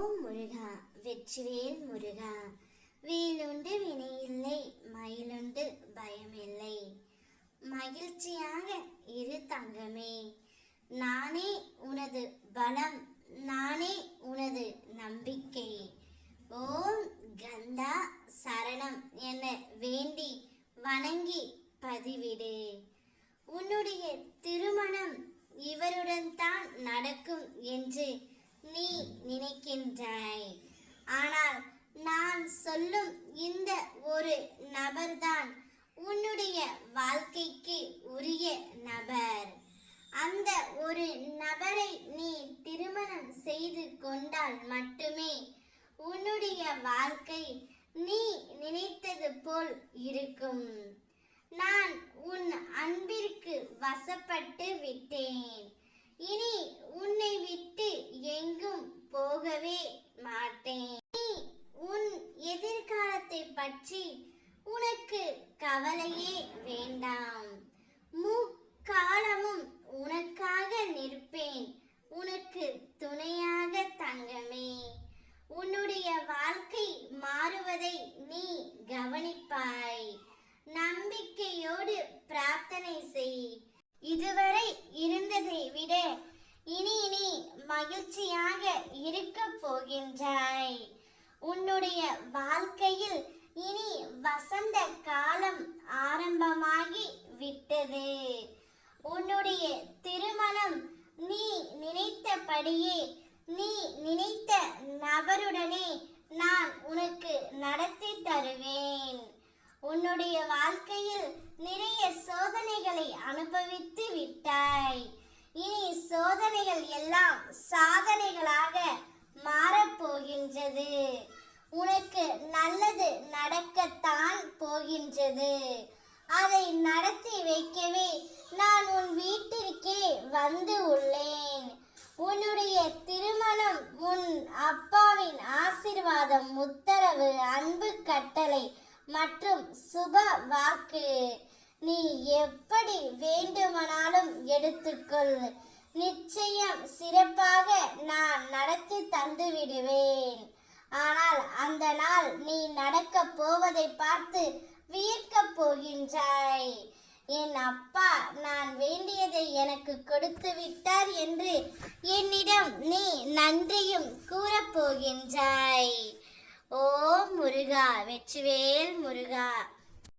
ஓம் முருகா வெற்றிவேல் முருகா. வேலுண்டு வினையில்லை, மயிலுண்டு பயமில்லை. மகிழ்ச்சியாக இரு தங்கமே. நானே உனது பலம், நானே உனது நம்பிக்கை. ஓம் கந்தா சரணம் என வேண்டி வணங்கி பதிவிடு. உன்னுடைய திருமணம் இவருடன் தான் நடக்கும் என்று நீ நினைக்கின்றாய். ஆனால் நான் சொல்லும் இந்த ஒரு நபர்தான் உன்னுடைய வாழ்க்கைக்கு உரிய நபர். அந்த ஒரு நபரை நீ திருமணம் செய்து கொண்டால் மட்டுமே உன்னுடைய வாழ்க்கை நீ நினைத்தது போல் இருக்கும். நான் உன் அன்பிற்கு வசப்பட்டு விட்டேன். இனி உன்னை விட்டு எங்கும் போகவே மாட்டேன். நீ உன் எதிர்காலத்தை பற்றி உனக்கு கவலையே வேண்டாம். முக்காலமும் உனக்காக நிற்பேன், உனக்கு துணையாக தங்கமே. உன்னுடைய வாழ்க்கை மாறுவதை நீ கவனிப்பாய். நம்பிக்கையோடு பிரார்த்தனை செய். இதுவரை இருந்ததை விட இனி நீ மகிழ்ச்சியாக இருக்க போகின்றாய். உன்னுடைய வாழ்க்கையில் இனி வசந்த காலம் ஆரம்பமாகி விட்டது. உன்னுடைய திருமணம் நீ நினைத்தபடியே, நீ நினைத்த நபருடனே நான் உனக்கு நடத்தி தருவேன். உன்னுடைய வாழ்க்கையில் நிறைய சோதனைகளை அனுபவித்து விட்டாய். இனி சோதனைகள் எல்லாம் சாதனைகளாக மாறப்போகின்றது. உனக்கு நல்லது நடக்கத்தான் போகின்றது. அதை நடத்தி வைக்கவே நான் உன் வீட்டிற்கே வந்து உள்ளேன். உன்னுடைய திருமணம் உன் அப்பாவின் ஆசீர்வாதம், உத்தரவு, அன்பு கட்டளை மற்றும் சுப வாக்கு. நீ எப்படி வேண்டுமானாலும் எடுத்துக்கொள். நிச்சயம் சிறப்பாக நான் நடத்தி தந்து விடுவேன். ஆனால் அந்த நாள் நீ நடக்க போவதை பார்த்து வியக்க போகின்றாய். என் அப்பா நான் வேண்டியதை எனக்கு கொடுத்து விட்டார் என்று என்னிடம் நீ நன்றியும் கூறப்போகின்றாய். ஓம் முருகா வெற்றிவேல் முருகா.